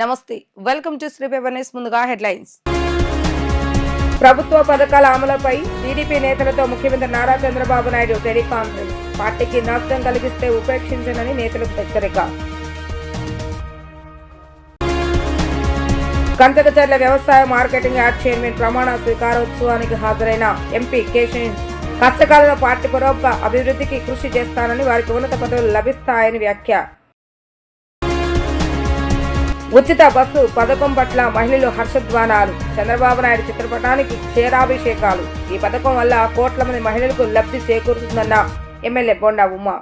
నమస్తే, welcome to Sri paper news. ముందుగా headlines. ప్రభుత్వ పథకాల అమలుపై టీడీపీ నేతలతో ముఖ్యమంత్రి నారా చంద్రబాబు నాయుడు టెలికాన్ఫరెన్స్. పార్టీకి నష్టం కలిగిస్తే ఉపేక్షించనని నేతలకు హెచ్చరిక. కంచకచర్ల వ్యవసాయ మార్కెటింగ్ యార్డ్ చైర్మన్ ప్రమాణ స్వీకారోత్సవానికి హాజరైన ఎంపీ కేశినేని కష్టకాలంలో పార్టీ పురోగ అభివృద్ధికి కృషి చేస్తానని, వారికి ఉన్నత పదవులు లభిస్తాయని వ్యాఖ్య. ఉచిత బస్సు పథకం పట్ల మహిళలు హర్షధ్వానాలు. చంద్రబాబు నాయుడు చిత్రపటానికి క్షీరాభిషేకాలు. ఈ పథకం వల్ల కోట్ల మంది మహిళలకు లబ్ధి చేకూరుతుందన్న ఎమ్మెల్యే బొండా ఉమా.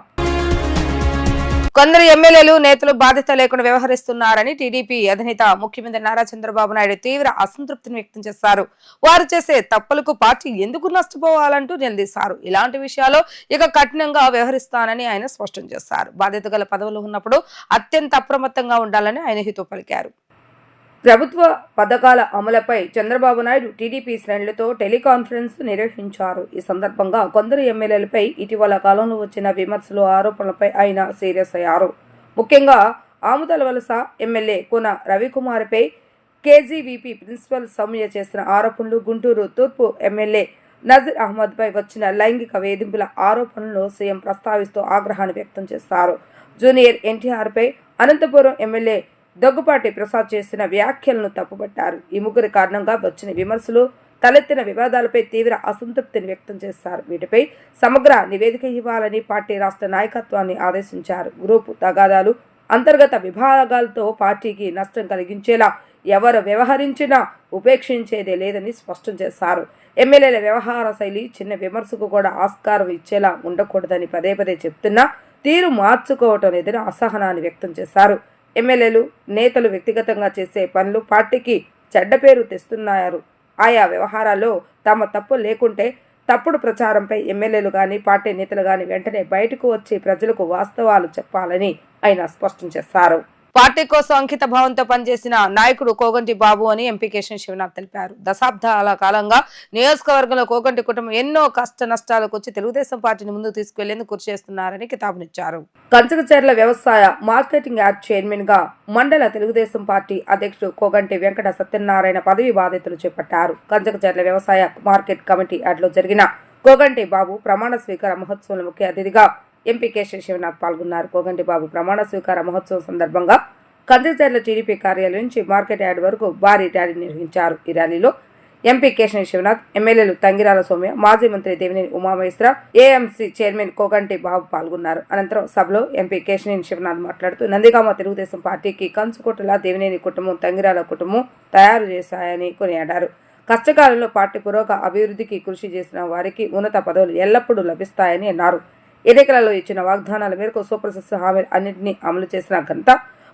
కొందరు ఎమ్మెల్యేలు నేతలు బాధ్యత లేకుండా వ్యవహరిస్తున్నారని టీడీపీ అధినేత ముఖ్యమంత్రి నారా చంద్రబాబు నాయుడు తీవ్ర అసంతృప్తిని వ్యక్తం చేశారు. వారు చేసే తప్పులకు పార్టీ ఎందుకు నష్టపోవాలంటూ నిలదీశారు. ఇలాంటి విషయాల్లో ఇక కఠినంగా వ్యవహరిస్తానని ఆయన స్పష్టం చేశారు. బాధ్యత గల పదవులు ఉన్నప్పుడు అత్యంత అప్రమత్తంగా ఉండాలని ఆయన హితవు పలికారు. ప్రభుత్వ పథకాల అమలుపై చంద్రబాబు నాయుడు టీడీపీ శ్రేణులతో టెలికాన్ఫరెన్స్ నిర్వహించారు. ఈ సందర్భంగా కొందరు ఎమ్మెల్యేలపై ఇటీవల కాలంలో వచ్చిన విమర్శలు, ఆరోపణలపై ఆయన సీరియస్ అయ్యారు. ముఖ్యంగా ఆముదల వలస ఎమ్మెల్యే కొన రవికుమార్పై కేజీవీపీ ప్రిన్సిపల్ సౌమ్య చేసిన ఆరోపణలు, గుంటూరు తూర్పు ఎమ్మెల్యే నజీర్ అహ్మద్ పై వచ్చిన లైంగిక వేధింపుల ఆరోపణలను సీఎం ప్రస్తావిస్తూ ఆగ్రహాన్ని వ్యక్తం చేశారు. జూనియర్ ఎన్టీఆర్ పై అనంతపురం ఎమ్మెల్యే దగ్గుపాటి ప్రసాద్ చేసిన వ్యాఖ్యలను తప్పుపట్టారు. ఈ ముగ్గురి కారణంగా వచ్చిన విమర్శలు, తలెత్తిన వివాదాలపై తీవ్ర అసంతృప్తిని వ్యక్తం చేశారు. వీటిపై సమగ్ర నివేదిక ఇవ్వాలని పార్టీ రాష్ట్ర నాయకత్వాన్ని ఆదేశించారు. గ్రూపు తగాదాలు, అంతర్గత విభాగాలతో పార్టీకి నష్టం కలిగించేలా ఎవరు వ్యవహరించినా ఉపేక్షించేదే లేదని స్పష్టం చేశారు. ఎమ్మెల్యేల వ్యవహార శైలి చిన్న విమర్శకు కూడా ఆస్కారం ఇచ్చేలా ఉండకూడదని పదే పదే చెప్తున్నా తీరు మార్చుకోవటం లేదని అసహనాన్ని వ్యక్తం చేశారు. ఎమ్మెల్యేలు, నేతలు వ్యక్తిగతంగా చేసే పనులు పార్టీకి చెడ్డ పేరు తెస్తున్నారు. ఆయా వ్యవహారాల్లో తమ తప్పు లేకుంటే తప్పుడు ప్రచారంపై ఎమ్మెల్యేలు గాని, పార్టీ నేతలు గాని వెంటనే బయటకు వచ్చి ప్రజలకు వాస్తవాలు చెప్పాలని ఆయన స్పష్టం చేశారు. పార్టీ కోసం అంకిత భావంతో పనిచేసిన నాయకుడు కోగంటి బాబు అని ఎంపీ కేశినేని శివనాథ్ తెలిపారు. దశాబ్దాల కాలంగా నియోజకవర్గంలో కోగంటి కుటుంబం ఎన్నో కష్ట నష్టాలకు వచ్చి తెలుగుదేశం పార్టీని ముందుకు తీసుకువెళ్లేందుకు కృషి చేస్తున్నారని కితాబునిచ్చారు. కంచకచర్ల వ్యవసాయ మార్కెటింగ్ యార్డ్ చైర్మన్ గా మండల తెలుగుదేశం పార్టీ అధ్యక్షుడు కోగంటి వెంకట సత్యనారాయణ పదవి బాధ్యతలు చేపట్టారు. కంచకచర్ల వ్యవసాయ మార్కెట్ కమిటీ యార్డ్లో జరిగిన కోగంటి బాబు ప్రమాణ స్వీకార మహోత్సవంలో ముఖ్య అతిథిగా ఎంపీ కేశినేని శివనాథ్ పాల్గొన్నారు. కోగంటి బాబు ప్రమాణ స్వీకార మహోత్సవం సందర్భంగా కంచకచర్ల టీడీపీ కార్యాలయం నుంచి మార్కెట్ యార్డ్ వరకు భారీ ర్యాలీ నిర్వహించారు. ఈ ర్యాలీలో ఎంపీ కేశినేని శివనాథ్, ఎమ్మెల్యేలు తంగిరాల సౌమ్య, మాజీ మంత్రి దేవినేని ఉమామహేశ్వర, ఏఎంసీ చైర్మన్ కోగంటి బాబు పాల్గొన్నారు. అనంతరం సభలో ఎంపీ కేశినేని శివనాథ్ మాట్లాడుతూ నందిగామ తెలుగుదేశం పార్టీకి కంచుకోటలా దేవినేని కుటుంబం, తంగిరాల కుటుంబం తయారు చేశాయని కొనియాడారు. కష్టకాలంలో పార్టీ పురోగ అభివృద్ధికి కృషి చేసిన వారికి ఉన్నత పదవులు ఎల్లప్పుడూ లభిస్తాయని అన్నారు. ఎన్నికలలో ఇచ్చిన వాగ్దానాల మేరకు సూపర్ 6 హామీలు అన్నింటినీ అమలు చేసిన ఘనత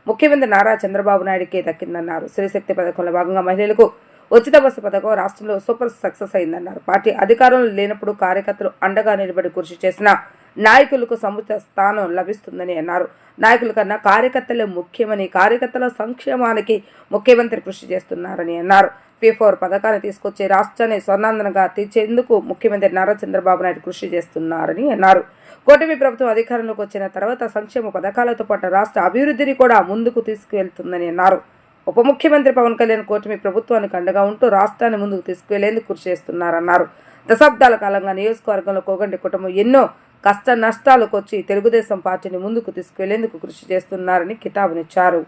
ముఖ్యమంత్రి నారా చంద్రబాబు నాయుడుకే దక్కిందన్నారు. స్త్రీశక్తి పథకంలో భాగంగా మహిళలకు ఉచిత బస్సు పథకం రాష్ట్రంలో సూపర్ సక్సెస్ అయిందన్నారు. పార్టీ అధికారంలో లేనప్పుడు కార్యకర్తలు అండగా నిలబడి కృషి చేసిన నాయకులకు సముచిత స్థానం లభిస్తుందని అన్నారు. నాయకుల కన్నా కార్యకర్తలే ముఖ్యమని, కార్యకర్తల సంక్షేమానికి ముఖ్యమంత్రి కృషి చేస్తున్నారని అన్నారు. P4 పథకాన్ని తీసుకొచ్చి రాష్ట్రాన్ని స్వర్ణాంధ్రంగా తీర్చేందుకు ముఖ్యమంత్రి నారా చంద్రబాబు నాయుడు కృషి చేస్తున్నారని అన్నారు. కూటమి ప్రభుత్వం అధికారంలోకి వచ్చిన తర్వాత సంక్షేమ పథకాలతో పాటు రాష్ట్ర అభివృద్ధిని కూడా ముందుకు తీసుకువెళ్తుందని అన్నారు. ఉప ముఖ్యమంత్రి పవన్ కళ్యాణ్ కూటమి ప్రభుత్వానికి అండగా ఉంటూ రాష్ట్రాన్ని ముందుకు తీసుకువెళ్లేందుకు కృషి చేస్తున్నారన్నారు. దశాబ్దాల కాలంగా నియోజకవర్గంలో కోగంటి కుటుంబం ఎన్నో కష్ట నష్టాలకు వచ్చి తెలుగుదేశం పార్టీని ముందుకు తీసుకువెళ్లేందుకు కృషి చేస్తున్నారని కితాబునిచ్చారు.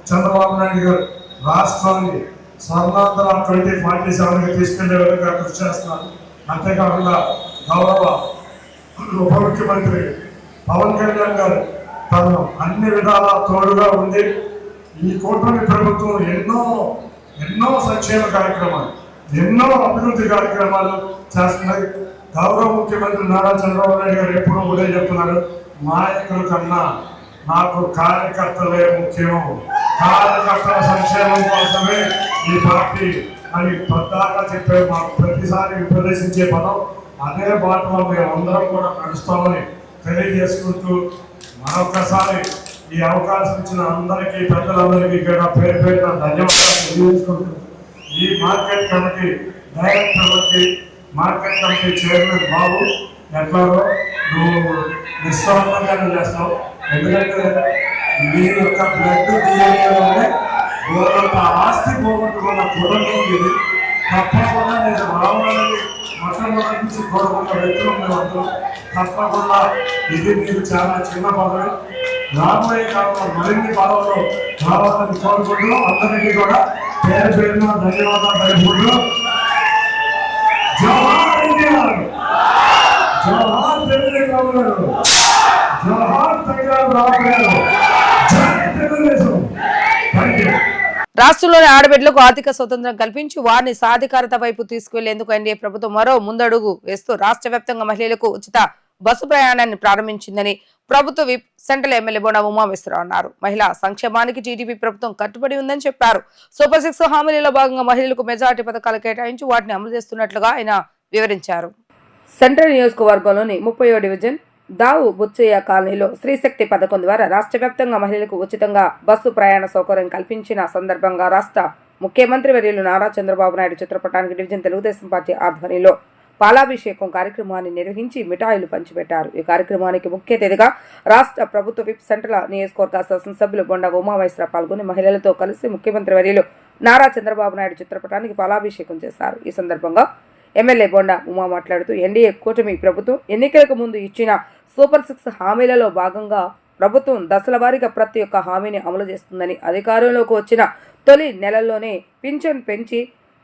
చంద్రబాబు నాయుడు గారు రాష్ట్రాన్ని స్వర్ణాంధ్ర 2047 తీసుకెళ్లే విధంగా కృషి చేస్తున్నారు. అంతేకాకుండా గౌరవ ఉప ముఖ్యమంత్రి పవన్ కళ్యాణ్ గారు తను అన్ని విధాలా తోడుగా ఉంది. ఈ కూటమి ప్రభుత్వం ఎన్నో సంక్షేమ కార్యక్రమాలు, ఎన్నో అభివృద్ధి కార్యక్రమాలు చేస్తున్నాయి. గౌరవ ముఖ్యమంత్రి నారా చంద్రబాబు నాయుడు గారు ఎప్పుడూ కూడా చెప్తున్నారు, నాయకుల కన్నా నాకు కార్యకర్తలే ముఖ్యం, కార్యకర్తల సంక్షేమం కోసమే ఈ పార్టీ అని ప్రధానంగా చెప్పే మాకు ప్రతిసారి ఉపదేశించే పదం. అదే బాటలో మేము అందరం కూడా నడుస్తామని తెలియజేసుకుంటూ మరొకసారి ఈ అవకాశం ఇచ్చిన అందరికీ, పెద్దలందరికీ కూడా పేరు పేరున ధన్యవాదాలు తెలియజేసుకుంటూ ఈ మార్కెట్ కమిటీ డైరెక్టర్లకి, మార్కెట్ కమిటీ చైర్మన్ బాబు ఎట్లాగో నువ్వు నిస్వార్థంగానే చేస్తావు. ఎందుకంటే మీ యొక్క బ్లడ్ DNA ఓరంత ఆస్తి పోగొట్టుకున్న కుటుంబం ఇది. తప్పకుండా నేను రావాలని మొట్టమొదటి నుంచి కోరుకున్న వ్యక్తులు మేమందరం. తప్పకుండా ఇది మీకు చాలా చిన్న పదవి. రాబోయే కాలంలో మరిన్ని పదవులు రావాలని కోరుకుంటూ అందరికీ కూడా పేరు పేరున ధన్యవాదాలు తెలుపుకుంటూ జవహర్ ఎన్టీఆర్, జవహర్ తెలుగుదేశం గారు, జవహర్ తెలంగాణ రావు గారు, జై తెలుగుదేశం. Thank you. రాష్ట్రంలోని ఆడబిడ్డలకు ఆర్థిక స్వతంత్రం కల్పించి వారిని సాధికారత వైపు తీసుకువెళ్లేందుకు ఎన్డీఏ ప్రభుత్వం మరో ముందడుగు వేస్తూ రాష్ట్ర వ్యాప్తంగా మహిళలకు ఉచిత బస్సు ప్రయాణాన్ని ప్రారంభించిందని ప్రభుత్వ whip central MLA bonda Umameswara Rao అన్నారు. మహిళా సంక్షేమానికి టీడీపీ ప్రభుత్వం కట్టుబడి ఉందని చెప్పారు. సూపర్ 6 హామీలలో భాగంగా మహిళలకు మెజార్టీ పథకాలు కేటాయించి వాటిని అమలు చేస్తున్నట్లుగా ఆయన వివరించారు. సెంట్రల్ నియోజకవర్గంలోని 30వ డివిజన్ దావు బుచ్చయ్య కాలనీలో స్త్రీశక్తి పథకం ద్వారా రాష్ట్ర వ్యాప్తంగా మహిళలకు ఉచితంగా బస్సు ప్రయాణ సౌకర్యం కల్పించిన సందర్భంగా రాష్ట్ర ముఖ్యమంత్రి వర్యులు నారా చంద్రబాబు నాయుడు చిత్రపటానికి డివిజన్ తెలుగుదేశం పార్టీ ఆధ్వర్యంలో పాలాభిషేకం కార్యక్రమాన్ని నిర్వహించి మిఠాయిలు పంచిపెట్టారు. ఈ కార్యక్రమానికి ముఖ్య అతిథిగా రాష్ట్ర ప్రభుత్వ విప్ సెంట్రల్ నియోజకవర్గ శాసనసభ్యులు బొండా ఉమామేశ్వరరావు పాల్గొని మహిళలతో కలిసి ముఖ్యమంత్రి వర్యులు నారా చంద్రబాబు నాయుడు చిత్రపటానికి పాలాభిషేకం చేశారు. ఈ సందర్భంగా ఎమ్మెల్యే బొండా ఉమా మాట్లాడుతూ ఎన్డీఏ కూటమి ప్రభుత్వం ఎన్నికలకు ముందు ఇచ్చిన సూపర్ 6 హామీలలో భాగంగా ప్రభుత్వం దశల వారీగా ప్రతి ఒక్క హామీని అమలు చేస్తుందని, అధికారంలోకి వచ్చిన తొలి నెలల్లోనే పింఛన్ పెంచి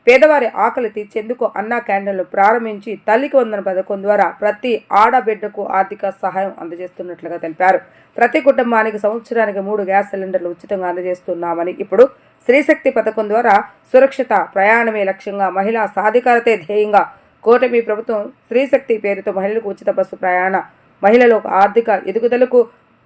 పేదవారి ఆకలి తీర్చేందుకు అన్నా క్యాంటీన్లు ప్రారంభించి తల్లికి వందన పథకం ద్వారా ప్రతి ఆడబిడ్డకు ఆర్థిక సహాయం అందజేస్తున్నట్లుగా తెలిపారు. ప్రతి కుటుంబానికి సంవత్సరానికి 3 గ్యాస్ సిలిండర్లు ఉచితంగా అందజేస్తున్నామని, ఇప్పుడు స్త్రీశక్తి పథకం ద్వారా సురక్షిత ప్రయాణమే లక్ష్యంగా మహిళా సాధికారతే ధ్యేయంగా కూటమి ప్రభుత్వం స్త్రీశక్తి పేరుతో మహిళలకు ఉచిత బస్సు ప్రయాణ మహిళల ఆర్థిక ఎదుగుదలకు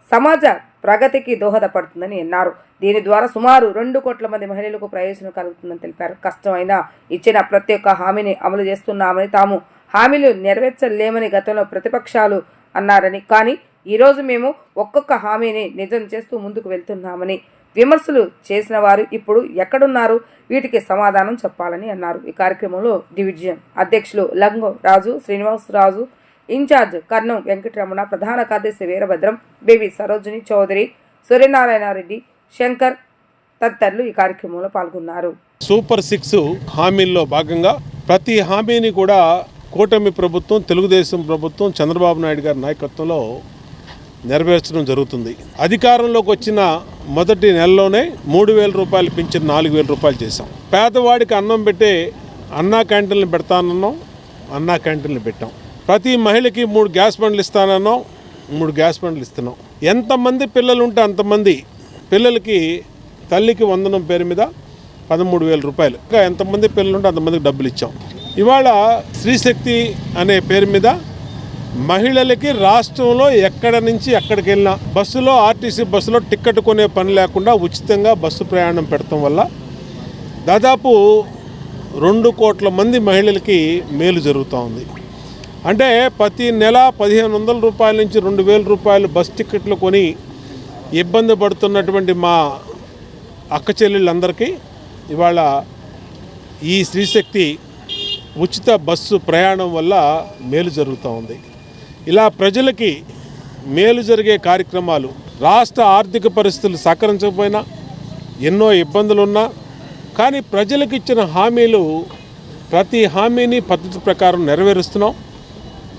సమాజ ప్రగతికి దోహదపడుతుందని అన్నారు. దీని ద్వారా సుమారు 2 కోట్ల మంది మహిళలకు ప్రయోజనం కలుగుతుందని తెలిపారు. కష్టమైనా ఇచ్చిన ప్రతి ఒక్క హామీని అమలు చేస్తున్నామని, తాము హామీలు నెరవేర్చలేమని గతంలో ప్రతిపక్షాలు అన్నారని, కానీ ఈరోజు మేము ఒక్కొక్క హామీని నిజం చేస్తూ ముందుకు వెళ్తున్నామని, విమర్శలు చేసిన వారు ఇప్పుడు ఎక్కడున్నారు, వీటికి సమాధానం చెప్పాలని అన్నారు. ఈ కార్యక్రమంలో డివిజన్ అధ్యక్షులు లంగో రాజు, శ్రీనివాసరాజు, ఇన్ఛార్జ్ కర్ణం వెంకటరమణ, ప్రధాన కార్యదర్శి వీరభద్రం, బేబీ సరోజిని చౌదరి, సూర్యనారాయణరెడ్డి, శంకర్ తదితరులు ఈ కార్యక్రమంలో పాల్గొన్నారు. సూపర్ 6 హామీల్లో భాగంగా ప్రతి హామీని కూడా కూటమి ప్రభుత్వం, తెలుగుదేశం ప్రభుత్వం, చంద్రబాబు నాయుడు గారి నాయకత్వంలో నెరవేర్చడం జరుగుతుంది. అధికారంలోకి వచ్చిన మొదటి నెలలోనే 3,000 రూపాయలు పింఛన్ 4,000 రూపాయలు చేశాం. పేదవాడికి అన్నం పెట్టే అన్నా క్యాంటీన్లు పెడతానన్నాం, అన్నా క్యాంటీన్లు పెట్టాం. ప్రతి మహిళకి 3 గ్యాస్ బండ్లు ఇస్తానన్నాం, 3 గ్యాస్ బండ్లు ఇస్తున్నాం. ఎంతమంది పిల్లలు ఉంటే అంతమంది పిల్లలకి తల్లికి వందనం పేరు మీద 13,000 రూపాయలు, ఇంకా ఎంతమంది పిల్లలు ఉంటే అంతమందికి డబ్బులు ఇచ్చాం. ఇవాళ స్త్రీశక్తి అనే పేరు మీద మహిళలకి రాష్ట్రంలో ఎక్కడ నుంచి ఎక్కడికి వెళ్ళినా బస్సులో, ఆర్టీసీ బస్సులో టికెట్ కొనే పని లేకుండా ఉచితంగా బస్సు ప్రయాణం పెడతాం వల్ల దాదాపు 2 కోట్ల మంది మహిళలకి మేలు జరుగుతూ ఉంది. అంటే ప్రతి నెల 1,500 రూపాయల నుంచి 2,000 రూపాయలు బస్ టికెట్లు కొని ఇబ్బంది పడుతున్నటువంటి మా అక్క చెల్లెళ్ళందరికీ ఇవాళ ఈ స్త్రీశక్తి ఉచిత బస్సు ప్రయాణం వల్ల మేలు జరుగుతూ ఉంది. ఇలా ప్రజలకి మేలు జరిగే కార్యక్రమాలు, రాష్ట్ర ఆర్థిక పరిస్థితులు సహకరించకపోయినా, ఎన్నో ఇబ్బందులున్నా కానీ ప్రజలకు ఇచ్చిన హామీలు ప్రతి హామీని పద్ధతి ప్రకారం నెరవేరుస్తున్నాం,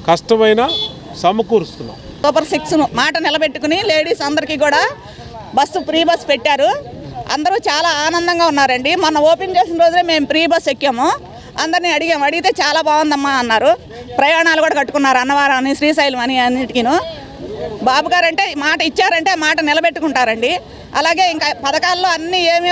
కష్టమైనా సమకూరుస్తున్నాం. సూపర్ 6 మాట నిలబెట్టుకుని లేడీస్ అందరికీ కూడా ఫ్రీ బస్ పెట్టారు. అందరూ చాలా ఆనందంగా ఉన్నారండి. మొన్న ఓపెన్ చేసిన రోజే మేము ఫ్రీ బస్ ఎక్కాము. అందరినీ అడిగితే చాలా బాగుందమ్మా అన్నారు. ప్రయాణాలు కూడా కట్టుకున్నారు, అన్నవరం అని, శ్రీశైలం అని, అన్నిటికీను. బాబు గారు అంటే మాట ఇచ్చారంటే మాట నిలబెట్టుకుంటారండి. అలాగే ఇంకా పథకాల్లో అన్నీ ఏమీ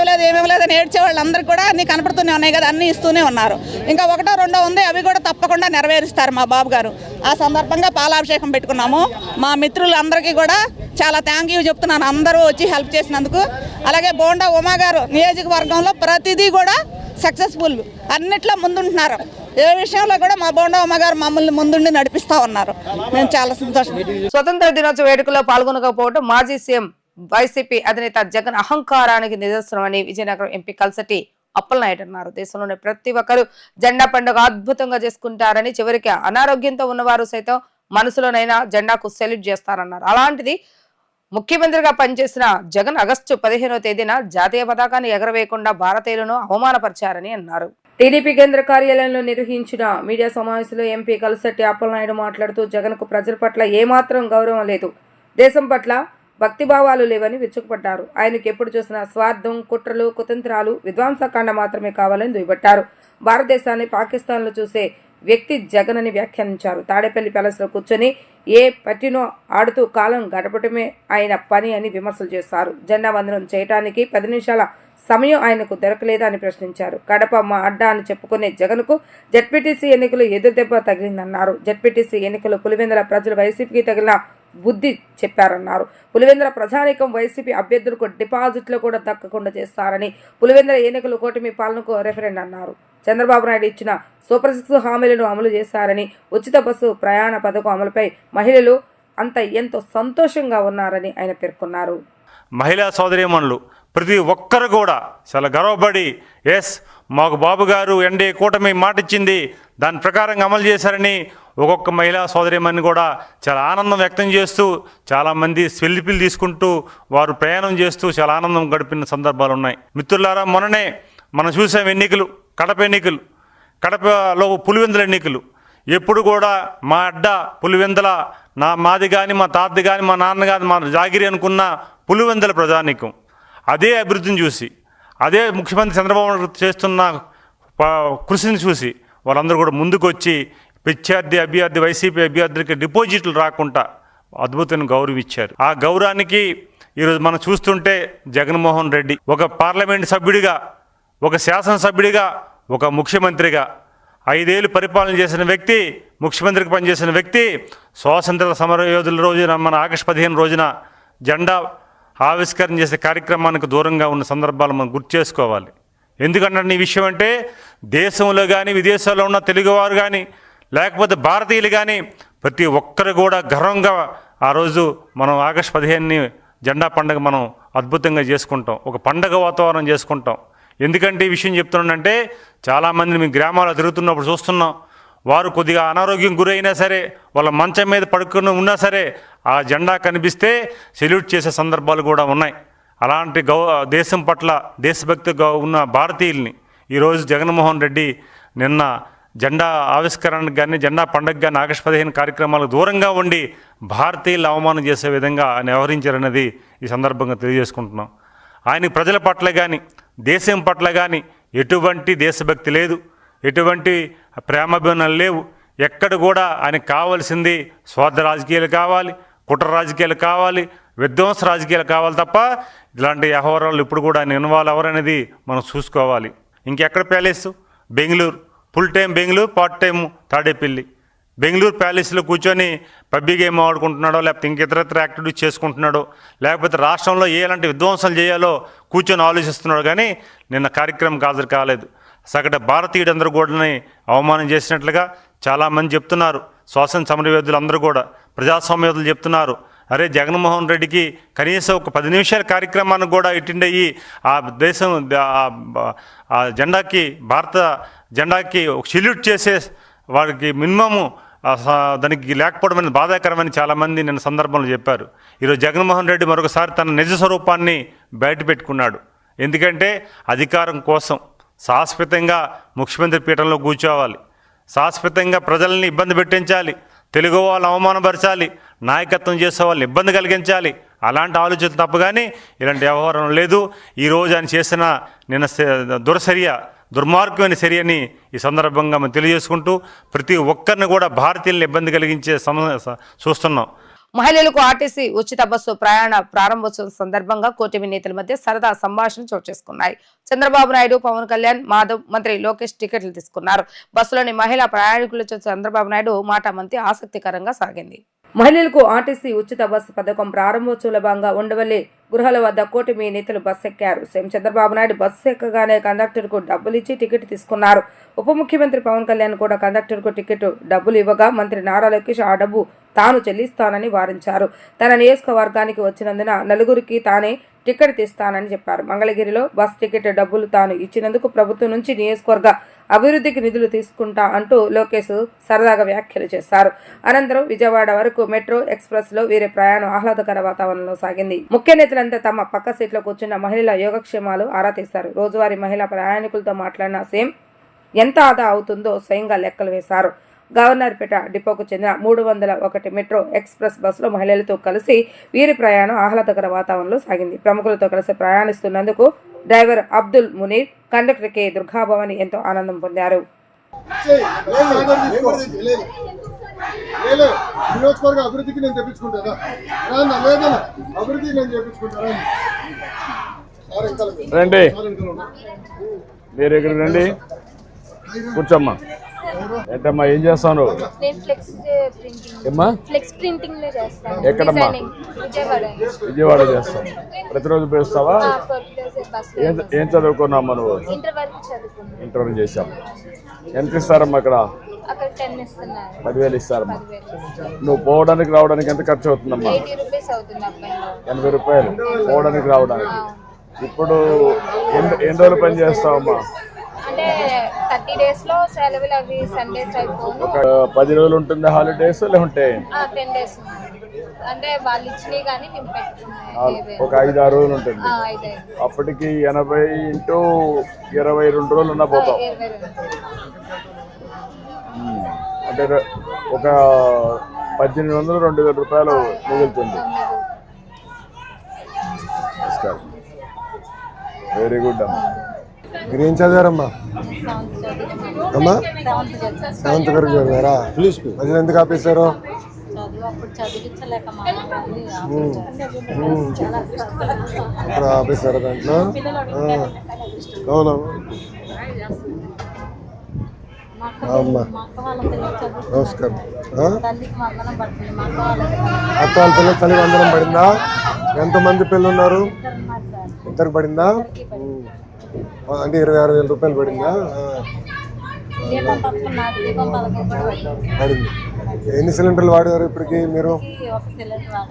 లేదని ఏడ్చే వాళ్ళందరికీ కూడా అన్నీ కనపడుతూనే ఉన్నాయి కదా, అన్నీ ఇస్తూనే ఉన్నారు. ఇంకా 1, 2 ఉంది, అవి కూడా తప్పకుండా నెరవేరుస్తారు మా బాబు గారు. ఆ సందర్భంగా పాలాభిషేకం పెట్టుకున్నాము. మా మిత్రులందరికీ కూడా చాలా థ్యాంక్ యూ చెప్తున్నాను, అందరూ వచ్చి హెల్ప్ చేసినందుకు. అలాగే బోండా ఉమా గారు నియోజకవర్గంలో ప్రతిదీ కూడా సక్సెస్ఫుల్, అన్నిట్లో ముందుంటున్నారు. ఏ విషయంలో కూడా మా బోండా ఉమా గారు మమ్మల్ని ముందుండి నడిపిస్తా ఉన్నారు. మేము చాలా సంతోషం. స్వతంత్ర దినోత్సవ వేడుకల్లో పాల్గొనకపోవడం మాజీ సీఎం వైసీపీ అధినేత జగన్ అహంకారానికి నిదర్శనమని విజయనగరం ఎంపీ కల్సటి అప్పలనాయుడు అన్నారు. దేశంలోని ప్రతి ఒక్కరూ జెండా పండుగ అద్భుతంగా చేసుకుంటారని, చివరికి అనారోగ్యంతో ఉన్నవారు సైతం మనసులోనైనా జెండాకు సెల్యూట్ చేస్తారన్నారు. అలాంటిది ముఖ్యమంత్రిగా పనిచేసిన జగన్ ఆగస్టు 15వ తేదీన జాతీయ పతాకాన్ని ఎగరవేయకుండా భారతీయులను అవమానపరిచారని అన్నారు. టీడీపీ కేంద్ర కార్యాలయంలో నిర్వహించిన మీడియా సమావేశంలో ఎంపీ కలశెట్టి అప్పలనాయుడు మాట్లాడుతూ జగన్కు ప్రజల పట్ల ఏమాత్రం గౌరవం లేదు, దేశం పట్ల భక్తిభావాలు లేవని విరుచుకుపడ్డారు. ఆయనకు ఎప్పుడు చూసినా స్వార్థం, కుట్రలు, కుతంత్రాలు, విధ్వంసకాండ మాత్రమే కావాలని దుయ్యబట్టారు. భారతదేశాన్ని పాకిస్తాన్లో చూసే వ్యక్తి జగన్ అని వ్యాఖ్యానించారు. తాడేపల్లి ప్యాలెస్లో కూర్చొని ఏ పట్టినో ఆడుతూ కాలం గడపటమే ఆయన పని అని విమర్శలు చేశారు. జెండా వందనం చేయడానికి 10 నిమిషాల సమయం ఆయనకు దొరకలేదని ప్రశ్నించారు. కడప మా అడ్డా అని చెప్పుకునే జగన్కు జెడ్పీటీసీ ఎన్నికలు ఎదురుదెబ్బ తగిలిందన్నారు. జెడ్పీటీసీ ఎన్నికలు పులివెందుల ప్రజలు వైసీపీకి తగిలిన బుద్ధి చెప్పారన్నారు. పులివెందుల ప్రజానీకం వైసీపీ అభ్యర్థులకు డిపాజిట్లు కూడా దక్కకుండా చేస్తారని, పులివెందుల ఎన్నికలు కూటమి పాలనకు రెఫరెండ్ అన్నారు. చంద్రబాబు నాయుడు ఇచ్చిన సూపర్ 6 హామీలను అమలు చేశారని, ఉచిత బస్సు ప్రయాణ పథకం అమలుపై మహిళలు అంత ఎంతో సంతోషంగా ఉన్నారని ఆయన పేర్కొన్నారు. మహిళా సోదరీమణులు ప్రతి ఒక్కరు కూడా చాలా గర్వపడి ఎస్ మాకు బాబు గారు ఎన్డీఏ కూటమి మాట ఇచ్చింది, దాని ప్రకారంగా అమలు చేశారని ఒక్కొక్క మహిళా సోదరీమణిని కూడా చాలా ఆనందం వ్యక్తం చేస్తూ చాలామంది సెల్ఫీలు తీసుకుంటూ వారు ప్రయాణం చేస్తూ చాలా ఆనందం గడిపిన సందర్భాలు ఉన్నాయి. మిత్రులారా, మొన్ననే మనం చూసాం ఎన్నికలు, కడపలో పులివెందుల ఎన్నికలు. ఎప్పుడు కూడా మా అడ్డ పులివెందుల, మాది కానీ మా తాతది కానీ మా నాన్న కానీ మా జాగిరి అనుకున్న పులివెందుల ప్రజానీకం అదే అభివృద్ధిని చూసి, అదే ముఖ్యమంత్రి చంద్రబాబు నాయుడు చేస్తున్న కృషిని చూసి వాళ్ళందరూ కూడా ముందుకు వచ్చి అభ్యర్థి వైసీపీ అభ్యర్థులకి డిపాజిట్లు రాకుండా అద్భుతమైన గౌరవం ఇచ్చారు. ఆ గౌరవానికి ఈరోజు మనం చూస్తుంటే జగన్మోహన్ రెడ్డి ఒక పార్లమెంట్ సభ్యుడిగా, ఒక శాసనసభ్యుడిగా, ఒక ముఖ్యమంత్రిగా 5 ఏళ్ళు పరిపాలన చేసిన వ్యక్తి, ముఖ్యమంత్రికి పనిచేసిన వ్యక్తి, స్వాతంత్ర సమర యోధుల రోజున మన ఆగస్టు 15 రోజున జెండా ఆవిష్కరణ చేసే కార్యక్రమానికి దూరంగా ఉన్న సందర్భాలు మనం గుర్తు చేసుకోవాలి. ఎందుకంటే ఈ విషయం అంటే దేశంలో కానీ విదేశాల్లో ఉన్న తెలుగువారు కానీ లేకపోతే భారతీయులు కానీ ప్రతి ఒక్కరు కూడా గర్వంగా ఆ రోజు మనం ఆగస్టు 15ని జెండా పండుగ మనం అద్భుతంగా చేసుకుంటాం, ఒక పండగ వాతావరణం చేసుకుంటాం. ఎందుకంటే ఈ విషయం చెప్తున్నానంటే చాలామందిని మీ గ్రామాల్లో తిరుగుతున్నప్పుడు చూస్తున్నాం, వారు కొద్దిగా అనారోగ్యం గురైనా సరే, వాళ్ళ మంచం మీద పడుకుని ఉన్నా సరే ఆ జెండా కనిపిస్తే సెల్యూట్ చేసే సందర్భాలు కూడా ఉన్నాయి. అలాంటి దేశం పట్ల దేశభక్తిగా ఉన్న భారతీయుల్ని ఈరోజు జగన్మోహన్ రెడ్డి నిన్న జెండా ఆవిష్కరణకు కానీ జెండా పండుగ కానీ ఆగస్టు 15 కార్యక్రమాలకు దూరంగా ఉండి భారతీయులు అవమానం చేసే విధంగా ఆయన వ్యవహరించారన్నది ఈ సందర్భంగా తెలియజేసుకుంటున్నాం. ఆయన ప్రజల పట్ల కానీ దేశం పట్ల కానీ ఎటువంటి దేశభక్తి లేదు, ఎటువంటి ప్రేమాభిమానాలు లేవు. ఎక్కడ కూడా ఆయనకు కావాల్సింది స్వార్థ రాజకీయాలు కావాలి, కుట్ర రాజకీయాలు కావాలి, విధ్వంస రాజకీయాలు కావాలి తప్ప ఇలాంటి వ్యవహారాలు ఇప్పుడు కూడా ఆయన ఇన్వాల్వ్ ఎవరనేది మనం చూసుకోవాలి. ఇంకెక్కడ palace? Bengaluru, full time Bengaluru, part time Tadepalli. Bengaluru ప్యాలెస్లో కూర్చొని పబ్బి గేమ్ ఆడుకుంటున్నాడో, లేకపోతే ఇంక ఇతరత్ర యాక్టివిటీస్ చేసుకుంటున్నాడో, లేకపోతే రాష్ట్రంలో ఎలాంటి విధ్వంసాలు చేయాలో కూర్చొని ఆలోచిస్తున్నాడు. కానీ నిన్న కార్యక్రమం హాజరు కాలేదు. సగట భారతీయుడందరూ కూడా అవమానం చేసినట్లుగా చాలామంది చెప్తున్నారు. స్వాతంత్ర సమరయోధులు అందరూ కూడా, ప్రజాస్వామ్యయోధులు చెప్తున్నారు, అరే జగన్మోహన్ రెడ్డికి కనీసం ఒక 10 నిమిషాల కార్యక్రమానికి కూడా అటెండ్ అయ్యి ఆ దేశం ఆ జెండాకి, భారత జెండాకి ఒక సెల్యూట్ చేసే వారికి మినిమము దానికి లేకపోవడం అనేది బాధాకరమని చాలామంది నిన్న సందర్భంలో చెప్పారు. ఈరోజు జగన్మోహన్ రెడ్డి మరొకసారి తన నిజ స్వరూపాన్ని బయట పెట్టుకున్నాడు. ఎందుకంటే అధికారం కోసం శాశ్వతంగా ముఖ్యమంత్రి పీఠంలో కూర్చోవాలి, శాశ్వతంగా ప్రజల్ని ఇబ్బంది పెట్టించాలి, తెలుగు వాళ్ళు అవమానపరచాలి, నాయకత్వం చేసే వాళ్ళని ఇబ్బంది కలిగించాలి. అలాంటి ఆలోచన తప్ప కానీ ఇలాంటి వ్యవహారం లేదు. ఈరోజు ఆయన చేసిన నిన్న దుర్మార్గమైన చర్యని ఈ సందర్భంగా మనం తెలియజేసుకుంటూ ప్రతి ఒక్కరిని కూడా భారతీయులను ఇబ్బంది కలిగించే చూస్తున్నాం. మహిళలకు ఆర్టీసీ ఉచిత బస్సు ప్రయాణ ప్రారంభోత్సవం సందర్భంగా కూటమి నేతల మధ్య సరదా సంభాషణ చోటు చేసుకున్నాయి. చంద్రబాబు నాయుడు, పవన్ కళ్యాణ్, మాధవ్, మంత్రి లోకేష్ టికెట్లు తీసుకున్నారు. బస్సులోని మహిళా ప్రయాణికులతో చంద్రబాబు నాయుడు మాటామంతి ఆసక్తికరంగా సాగింది. మహిళలకు ఆర్టీసీ ఉచిత బస్సు పథకం ప్రారంభోత్సవంలో భాగంగా ఉండవల్లి గృహాల వద్ద కూటమి నేతలు బస్సు ఎక్కారు. సీఎం చంద్రబాబు నాయుడు బస్సు ఎక్కగానే కండక్టర్కు డబ్బులు ఇచ్చి టికెట్ తీసుకున్నారు. ఉప ముఖ్యమంత్రి పవన్ కళ్యాణ్ కూడా కండక్టర్కు టికెట్ డబ్బులు ఇవ్వగా మంత్రి నారా లోకేష్ ఆ డబ్బు తాను చెల్లిస్తానని వారించారు. తన నియోజకవర్గానికి వచ్చినందున నలుగురికి తానే టికెట్ తీస్తానని చెప్పారు. మంగళగిరిలో బస్ టికెట్ డబ్బులు తాను ఇచ్చినందుకు ప్రభుత్వం నుంచి నియోజకవర్గ అభివృద్ధికి నిధులు తీసుకుంటా అంటూ లోకేష్ సరదాగా వ్యాఖ్యలు చేశారు. అనంతరం విజయవాడ వరకు మెట్రో ఎక్స్ప్రెస్ లో వీరి ప్రయాణం ఆహ్లాదకర వాతావరణంలో సాగింది. ముఖ్య నేతలంతా తమ పక్క సీట్లో కూర్చున్న మహిళల యోగక్షేమాలు ఆరా తీశారు. రోజువారీ మహిళా ప్రయాణికులతో మాట్లాడిన సీఎం ఎంత ఆదా అవుతుందో స్వయంగా లెక్కలు వేశారు. గవర్నర్పేట డిపోకు చెందిన 301 మెట్రో ఎక్స్ప్రెస్ బస్సులో మహిళలతో కలిసి వీరి ప్రయాణం ఆహ్లాదకర వాతావరణంలో సాగింది. ప్రముఖులతో కలిసి ప్రయాణిస్తున్నందుకు డ్రైవర్ అబ్దుల్ మునీర్, కండక్టర్ కె దుర్గాభవాని ఎంతో ఆనందం పొందారు. నియోజకవర్గ అభివృద్ధికి నేను తెప్పించుకుంటారా? అభివృద్ధికి నేను చేపించుకుంటారా? రండి, మీరు ఇక్కడికి రండి, కూర్చోమ్మా. ఏంటమ్మా ఏం చేస్తాను? ఎక్కడమ్మా? విజయవాడ చేస్తాం. ప్రతిరోజు పేస్తావా? ఏం చదువుకున్నామ్మా నువ్వు? ఇంటర్వ్యూ చేసావు. ఎంత ఇస్తారమ్మా అక్కడ? 10,000 ఇస్తారమ్మా. నువ్వు పోవడానికి రావడానికి ఎంత ఖర్చు అవుతుందమ్మా? 80 రూపాయలు పోవడానికి రావడానికి. ఇప్పుడు ఎన్ని రోజులు పని చేస్తావమ్మా? అంటే 30 days లో సెలవులు అవి సండేస్ అయిపోను. ఒక 10 రోజులు ఉంటుంది హాలిడేస్, లేకుంటే 10 days అంటే వాళ్ళు ఇచ్చినవి కానీ మేము పెట్టుకున్నాం. ఒక 5-6 రోజులు ఉంటుంది. అప్పటికి 80 into 22 రోజులు ఉన్నా పోతాం. అంటే ఒక 1,800-2,000 రూపాయలు మిగులుతుంది. వెరీ గుడ్ అమ్మా. మీరు ఏం చదివారమ్మా? అమ్మా 7th వరకు చదివారా? మధ్యలో ఎందుకు ఆపేశారు? ఇప్పుడు ఆపేశారు దాంట్లో. అవునా అమ్మా, నమస్కారం. అత్త వాళ్ళ పిల్లలు తల్లి వందనం పడిందా? ఎంతమంది పిల్లలు ఉన్నారు? 2 పడిందా? అంటే 26,000 రూపాయలు పడిందా? పడింది. ఎన్ని సిలిండర్లు వాడారు ఇప్పటికి మీరు?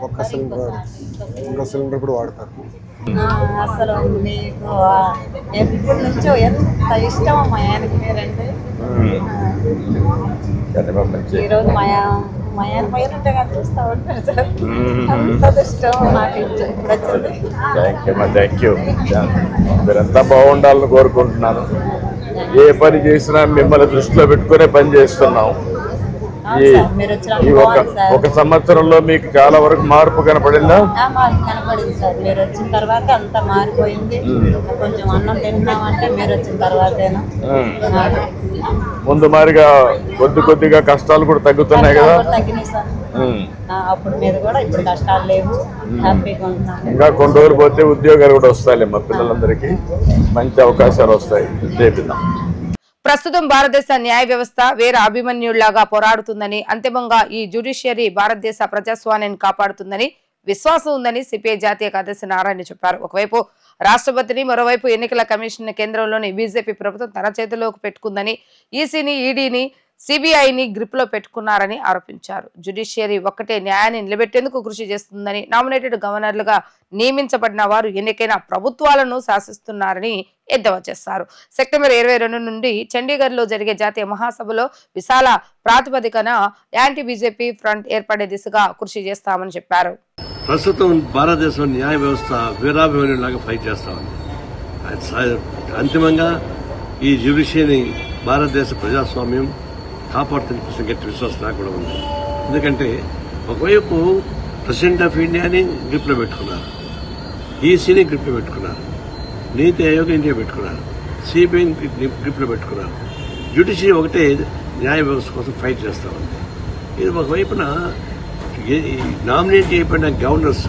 1 సిలిండర్ వాడు. ఇంకో సిలిండర్ కూడా వాడతారు. అసలు మీకు ఎప్పటి నుంచో ఎంత ఇష్టం మా ఆయనకి మీరంటే. ఈరోజు మా ఆయన పైన చూస్తూ ఉంటారు సార్. అంత ఇష్టం నాకు వచ్చింది. Thank you. మీరంతా బాగుండాలని కోరుకుంటున్నాను. ఏ పని చేసినా మిమ్మల్ని దృష్టిలో పెట్టుకునే పని చేస్తున్నాం. ఈ ఒక సంవత్సరంలో మీకు చాలా వరకు మార్పు కనపడిందా? కనపడింది సార్. మీరు వచ్చిన తర్వాత అంతా మారిపోయింది. కొంచెం అన్నం తింటున్నామంటే మీరు వచ్చిన తర్వాతేనా. ముందు మారిగా కొద్దిగా కష్టాలు కూడా తగ్గుతున్నాయి కదా? తగ్గినాయి సార్. అప్పుడు మీద కూడా ఇప్పుడు కష్టాలు లేవు. హ్యాపీగా ఉంటున్నాం. ఇంకా కొన్ని రోజులు పోతే ఉద్యోగాలు కూడా వస్తాయి. మా పిల్లలందరికీ మంచి అవకాశాలు వస్తాయి. చేపిద్దాం. ప్రస్తుతం భారతదేశ న్యాయ వ్యవస్థ వీర అభిమన్యుళ్లాగా పోరాడుతుందని, అంతిమంగా ఈ జ్యుడిషియరీ భారతదేశ ప్రజాస్వామ్యాన్ని కాపాడుతుందని విశ్వాసం ఉందని సిపిఐ జాతీయ కార్యదర్శి నారాయణ చెప్పారు. ఒకవైపు రాష్ట్రపతిని, మరోవైపు ఎన్నికల కమిషన్ కేంద్రంలోని బీజేపీ ప్రభుత్వం తన చేతిలోకి పెట్టుకుందని, ఈసీని, ఈడీని, సిబిఐని గ్రిప్ లో పెట్టుకున్నారని ఆరోపించారు. జ్యుడిషియరీ ఒక్కటే న్యాయాన్ని నిలబెట్టేందుకు కృషి చేస్తుందని, నామినేటెడ్ గవర్నర్లుగా నియమించబడిన వారు ఎన్నికైన ప్రభుత్వాలను శాసిస్తున్నారని ఎద్దేవా చేశారు. సెప్టెంబర్ 22 నుండి చండీగఢ్ లో జరిగే జాతీయ మహాసభలో విశాల ప్రాతిపదికన యాంటీ బీజేపీ ఫ్రంట్ ఏర్పడే దిశగా కృషి చేస్తామని చెప్పారు. ప్రస్తుతం భారతదేశం న్యాయ వ్యవస్థ వీరాభిమన్యులాగా ఫైట్ చేస్తామని, అంతిమంగా ఈ జ్యుడిషియరీ భారతదేశ ప్రజాస్వామ్యం కాపాడుతున్న గట్టి విశ్వాసం నాకు కూడా ఉంది. ఎందుకంటే ఒకవైపు ప్రెసిడెంట్ ఆఫ్ ఇండియాని గ్రిప్లో పెట్టుకున్నారు, ఈసీని గ్రిప్లో పెట్టుకున్నారు, నీతి ఆయోగ్ ఇండియా పెట్టుకున్నారు, సిబిఐని గ్రిప్లో పెట్టుకున్నారు. జ్యుడిషియరీ ఒకటే న్యాయ వ్యవస్థ కోసం ఫైట్ చేస్తూ ఉంది. ఇది ఒకవైపున నామినేట్ చేయబడిన గవర్నర్స్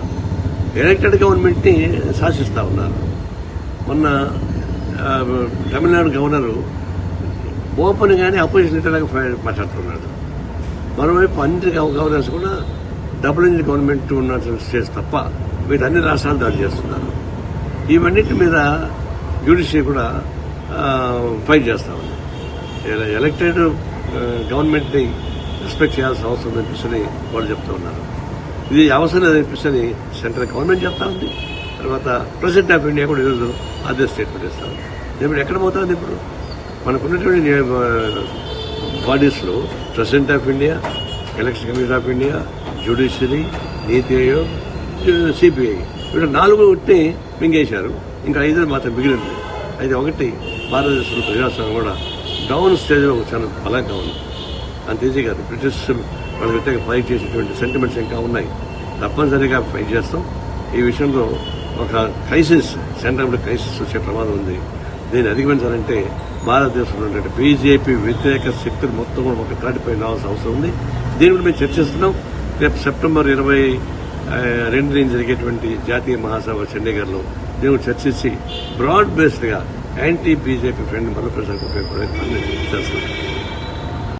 ఎలక్టెడ్ గవర్నమెంట్ని శాసిస్తూ ఉన్నారు. మొన్న తమిళనాడు గవర్నరు ఓపెన్ గానే అపోజిషన్ లీడర్గా మాట్లాడుతున్నాడు. మరోవైపు అన్ని గవర్నర్స్ కూడా డబుల్ ఇంజిన్ గవర్నమెంట్ ఉన్న స్టేట్స్ తప్ప వీటన్ని రాష్ట్రాలు దాడి చేస్తున్నారు. ఇవన్నిటి మీద జ్యుడిషియరీ కూడా ఫైట్ చేస్తా ఉంది. ఎలక్టెడ్ గవర్నమెంట్ని రెస్పెక్ట్ చేయాల్సిన అవసరం అనిపిస్తుంది వాళ్ళు చెప్తూ ఉన్నారు. ఇది అవసరం లేదనిపిస్తుంది సెంట్రల్ గవర్నమెంట్ చెప్తా ఉంది. తర్వాత ప్రెసిడెంట్ ఆఫ్ ఇండియా కూడా ఈరోజు అదే స్టేట్మెంట్ ఇస్తా ఉంది. ఇప్పుడు ఎక్కడ పోతుంది? ఇప్పుడు మనకున్నటువంటి బాడీస్లో president of India, election commission of India, judiciary, NITI Aayog, CBI వీళ్ళు 4 మింగేశారు. ఇంకా 5 మాత్రం మిగిలింది. అయితే ఒకటి భారతదేశంలో ప్రజాస్వామ్యం కూడా డౌన్ స్టేజ్లో చాలా బలంగా ఉంది. అంత ఈజీ కాదు. బ్రిటిష్ వాళ్ళ వ్యతిరేకంగా ఫైట్ చేసేటువంటి సెంటిమెంట్స్ ఇంకా ఉన్నాయి. తప్పనిసరిగా ఫైట్ చేస్తాం. ఈ విషయంలో ఒక క్రైసిస్, సెంట్రల్ క్రైసిస్ వచ్చే ప్రమాదం ఉంది. దీన్ని అధిగమించాలంటే భారతదేశంలో ఉన్నటువంటి బీజేపీ వ్యతిరేక శక్తులు మొత్తం కూడా ఒక తాటిపై రావాల్సిన అవసరం ఉంది. దీని గురించి మేము చర్చిస్తున్నాం. రేపు సెప్టెంబర్ 22 జరిగేటువంటి జాతీయ మహాసభ చండీగఢ్లో దీని గురించి చర్చించి బ్రాడ్ బేస్డ్గా యాంటీ బీజేపీ ఫ్రెండ్ మరొకసారి ఉపయోగపడే చేస్తున్నాం.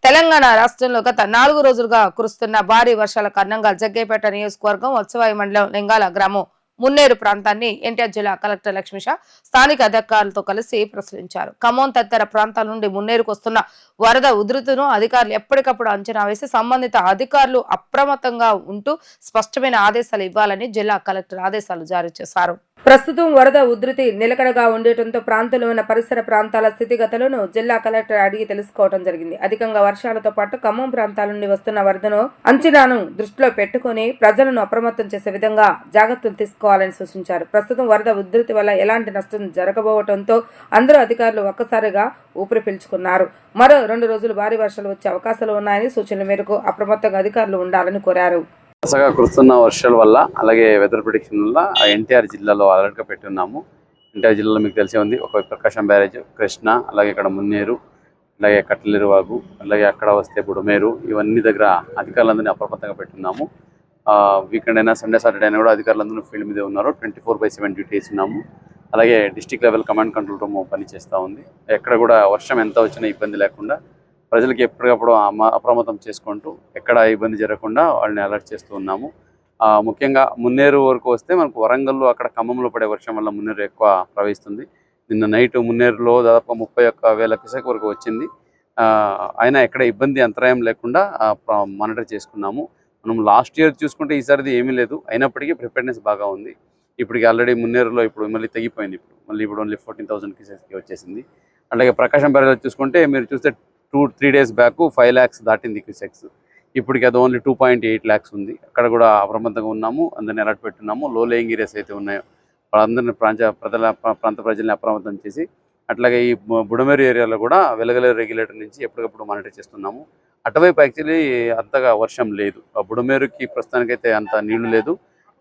తెలంగాణ రాష్ట్రంలో గత 4 రోజులుగా కురుస్తున్న భారీ వర్షాల కారణంగా జగ్గైపేట నియోజకవర్గం ఉత్సవాయి మండలం లింగాల గ్రామం మున్నేరు ప్రాంతాన్ని ఎన్టీఆర్ జిల్లా కలెక్టర్ లక్ష్మీష స్థానిక అధికారులతో కలిసి పరిశీలించారు. ఖమ్మం తదితర ప్రాంతాల నుండి మున్నేరుకు వస్తున్న వరద ఉధృతిను అధికారులు ఎప్పటికప్పుడు అంచనా వేసి సంబంధిత అధికారులు అప్రమత్తంగా ఉంటూ స్పష్టమైన ఆదేశాలు ఇవ్వాలని జిల్లా కలెక్టర్ ఆదేశాలు జారీ చేశారు. ప్రస్తుతం వరద ఉధృతి నిలకడగా ఉండటంతో ప్రాంతంలో ఉన్న పరిసర ప్రాంతాల స్థితిగతులను జిల్లా కలెక్టర్ అడిగి తెలుసుకోవడం జరిగింది. అధికంగా వర్షాలతో పాటు ఖమ్మం ప్రాంతాల నుండి వస్తున్న వరదను అంచనాను దృష్టిలో పెట్టుకుని ప్రజలను అప్రమత్తం చేసే విధంగా జాగ్రత్తలు తీసుకోవాలని సూచించారు. ప్రస్తుతం వరద ఉధృతి వల్ల ఎలాంటి నష్టం జరగబోవడంతో అందరూ అధికారులు ఒక్కసారిగా ఊపిరి పీల్చుకున్నారు. మరో 2 రోజులు భారీ వర్షాలు వచ్చే అవకాశాలు ఉన్నాయని సూచనల మేరకు అప్రమత్తంగా అధికారులు ఉండాలని కోరారు. వరుసగా కురుస్తున్న వర్షాల వల్ల అలాగే వెదర్ ప్రిడిక్షన్ వల్ల ఎన్టీఆర్ జిల్లాలో అలర్ట్గా పెట్టి ఉన్నాము. ఎన్టీఆర్ జిల్లాలో మీకు తెలిసే ఉంది, ఒక ప్రకాశం బ్యారేజ్, కృష్ణ, అలాగే ఇక్కడ మున్నేరు, అలాగే కట్లేరు వాగు, అలాగే అక్కడ వస్తే బుడమేరు, ఇవన్నీ దగ్గర అధికారులందరినీ అప్రమత్తంగా పెట్టున్నాము. వీకెండ్ అయినా సండే సాటర్డే అయినా కూడా అధికారులందరూ ఫీల్డ్ మీదే ఉన్నారు. 24/7 డ్యూటీస్ ఉన్నాము. అలాగే district level command control room పనిచేస్తూ ఉంది. ఎక్కడ కూడా వర్షం ఎంత వచ్చినా ఇబ్బంది లేకుండా ప్రజలకి ఎప్పటికప్పుడు అప్రమత్తం చేసుకుంటూ ఎక్కడ ఇబ్బంది జరగకుండా వాళ్ళని అలర్ట్ చేస్తూ ఉన్నాము. ముఖ్యంగా మున్నేరు వరకు వస్తే మనకు వరంగల్లో అక్కడ ఖమ్మంలో పడే వర్షం వల్ల మున్నేరు ఎక్కువ ప్రవహిస్తుంది. నిన్న నైట్ మున్నేరులో దాదాపు 31,000 క్యూసెక్ వరకు వచ్చింది. అయినా ఎక్కడ ఇబ్బంది అంతరాయం లేకుండా మానిటర్ చేసుకున్నాము. మనం లాస్ట్ ఇయర్ చూసుకుంటే ఈసారిది ఏమీ లేదు. అయినప్పటికీ ప్రిపేర్నెస్ బాగా ఉంది. ఇప్పటికి ఆల్రెడీ మున్నేరులో ఇప్పుడు మళ్ళీ తగ్గిపోయింది. ఇప్పుడు ఓన్లీ 14,000 క్యూసెక్స్కి వచ్చేసింది. అలాగే ప్రకాశం బ్యారేజ్ చూసుకుంటే మీరు చూస్తే 2-3 డేస్ బ్యాక్ 5 lakhs దాటింది క్యూసెక్స్. ఇప్పటికి అది ఓన్లీ 2.8 lakhs ఉంది. అక్కడ కూడా అప్రమత్తంగా ఉన్నాము. అందరినీ అలర్ట్ పెట్టున్నాము. లో లేయింగ్ ఏరియాస్ అయితే ఉన్నాయో వాళ్ళందరినీ ప్రాంత ప్రజల్ని అప్రమత్తం చేసి అట్లాగే ఈ బుడమేరు ఏరియాలో కూడా వెలగలేరు రెగ్యులేటర్ నుంచి ఎప్పటికప్పుడు మానిటర్ చేస్తున్నాము. అటువైపు యాక్చువల్లీ అంతగా వర్షం లేదు. బుడమేరుకి ప్రస్తుతానికైతే అంత నీళ్లు లేదు.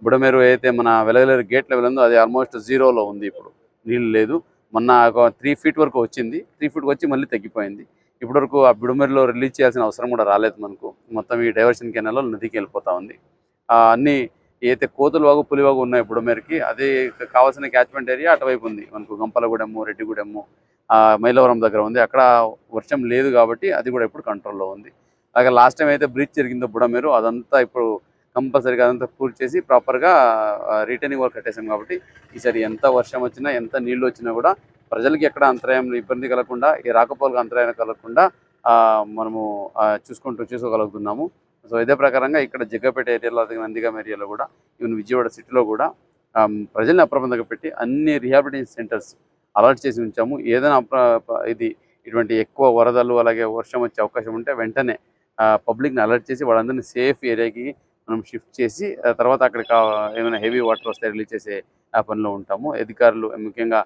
బుడమేరు అయితే మన వెలగలేరు గేట్ లెవెల్ ఉందో అది ఆల్మోస్ట్ 0లో ఉంది. ఇప్పుడు నీళ్ళు లేదు. మొన్న ఒక 3 feet వరకు వచ్చింది. 3 feet వచ్చి మళ్ళీ తగ్గిపోయింది. ఇప్పటివరకు ఆ బుడమేరులో రిలీజ్ చేయాల్సిన అవసరం కూడా రాలేదు మనకు. మొత్తం ఈ డైవర్షన్ కెనాల్లో నదికి వెళ్ళిపోతూ ఉంది. అన్నీ ఏదైతే కోతులవాగు, పులివాగు ఉన్నాయి బుడమేరుకి, అది కావాల్సిన క్యాచ్మెంట్ ఏరియా అటువైపు ఉంది. మనకు గంపలగూడెము, రెడ్డిగూడెము, మైలవరం దగ్గర ఉంది. అక్కడ వర్షం లేదు కాబట్టి అది కూడా ఇప్పుడు కంట్రోల్లో ఉంది. అలాగే లాస్ట్ టైం అయితే బ్రీచ్ జరిగిందో బుడమేరు, అదంతా ఇప్పుడు కంపల్సరీగా అదంతా పూర్తి చేసి ప్రాపర్గా రిటర్నింగ్ వర్క్ కట్టేసాం. కాబట్టి ఈసారి ఎంత వర్షం వచ్చినా, ఎంత నీళ్లు వచ్చినా కూడా ప్రజలకి ఎక్కడ అంతరాయం ఇబ్బంది కలగకుండా, ఈ రాకపోకలకు అంతరాయం కలగకుండా మనము చూసుకోగలుగుతున్నాము. సో ఇదే ప్రకారంగా ఇక్కడ జగ్గపేట ఏరియాలో, నందిగామ ఏరియాలో కూడా, ఈవెన్ విజయవాడ సిటీలో కూడా ప్రజల్ని అప్రమత్తంగా పెట్టి అన్ని రిహాబిలిటేషన్ సెంటర్స్ అలర్ట్ చేసి ఉంచాము. ఏదైనా ఇటువంటి ఎక్కువ వరదలు అలాగే వర్షం వచ్చే అవకాశం ఉంటే వెంటనే పబ్లిక్ని అలర్ట్ చేసి వాళ్ళందరినీ సేఫ్ ఏరియాకి మనం షిఫ్ట్ చేసి తర్వాత అక్కడికి ఏమైనా హెవీ వాటర్ వస్తే రిలీజ్ చేసే ఆ పనిలో ఉంటాము. అధికారులు ముఖ్యంగా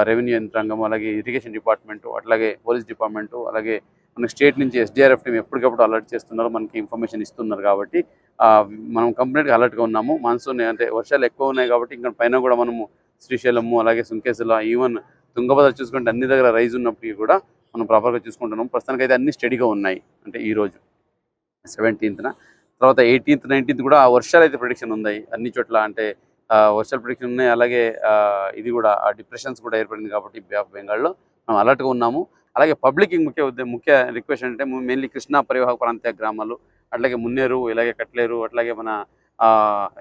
రెవెన్యూ యంత్రాంగం, అలాగే ఇరిగేషన్ డిపార్ట్మెంటు, అట్లాగే పోలీస్ డిపార్ట్మెంటు, అలాగే మనకి స్టేట్ నుంచి SDRF టీం ఎప్పటికప్పుడు అలర్ట్ చేస్తున్నారు, మనకి ఇన్ఫర్మేషన్ ఇస్తున్నారు. కాబట్టి మనం కంప్లీట్గా అలర్ట్గా ఉన్నాము. మాన్సూన్ అంటే వర్షాలు ఎక్కువ ఉన్నాయి కాబట్టి ఇంకా పైన కూడా మనము శ్రీశైలము, అలాగే సుంకేశ్వర, ఈవెన్ తుంగభద్ర చూసుకుంటే అన్ని దగ్గర రైజ్ ఉన్నప్పటికీ కూడా మనం ప్రాపర్గా చూసుకుంటున్నాము. ప్రస్తుతానికి అయితే అన్ని స్టడీగా ఉన్నాయి. అంటే ఈరోజు 17th, తర్వాత 18th, 19th కూడా వర్షాలు అయితే ప్రిడిక్షన్ ఉన్నాయి అన్ని చోట్ల. అంటే వర్షాలు ప్రిడిక్షన్ ఉన్నాయి. అలాగే ఇది కూడా డిప్రెషన్స్ కూడా ఏర్పడింది కాబట్టి బే ఆఫ్ బెంగాల్లో మనం అలర్ట్గా ఉన్నాము. అలాగే పబ్లిక్ ముఖ్య రిక్వెస్ట్ అంటే మెయిన్లీ కృష్ణా పరివాహక ప్రాంతీయ గ్రామాలు, అట్లాగే మున్నేరు, ఇలాగే కట్లేరు, అట్లాగే మన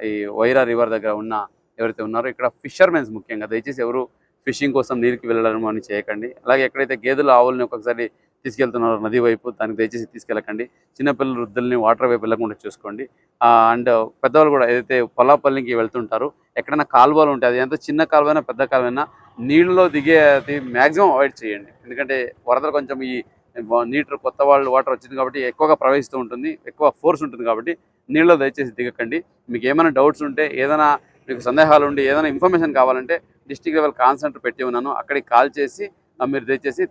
ఈ వైరా రివర్ దగ్గర ఉన్న ఎవరైతే ఉన్నారో ఇక్కడ ఫిషర్మెన్స్ ముఖ్యంగా దయచేసి ఎవరు ఫిషింగ్ కోసం నీరుకి వెళ్ళడం అని చేయకండి. అలాగే ఎక్కడైతే గేదెలు ఆవులని ఒక్కొక్కసారి తీసుకెళ్తున్నారో నది వైపు దానికి దయచేసి తీసుకెళ్ళకండి. చిన్నపిల్లలు వృద్ధుల్ని వాటర్ వైపు వెళ్ళకుండా చూసుకోండి. అండ్ పెద్దవాళ్ళు కూడా ఏదైతే పొలాపల్లికి వెళ్తుంటారో ఎక్కడైనా కాలువలు ఉంటాయి, అది ఎంత చిన్న కాలువైనా పెద్ద కాలువైనా నీళ్ళలో దిగేది మ్యాక్సిమం అవాయిడ్ చేయండి. ఎందుకంటే వరదలు కొంచెం ఈ నీటి కొత్త వాళ్ళు వాటర్ వచ్చింది కాబట్టి ఎక్కువగా ప్రవహిస్తూ ఉంటుంది, ఎక్కువ ఫోర్స్ ఉంటుంది కాబట్టి నీళ్ళలో దయచేసి దిగకండి. మీకు ఏమైనా డౌట్స్ ఉంటే, ఏదైనా మీకు సందేహాలు ఉండి, ఏదైనా ఇన్ఫర్మేషన్ కావాలంటే డిస్ట్రిక్ట్ లెవెల్ కాల్ సెంటర్ పెట్టి ఉన్నాను, అక్కడికి కాల్ చేసి మీరు దయచేసి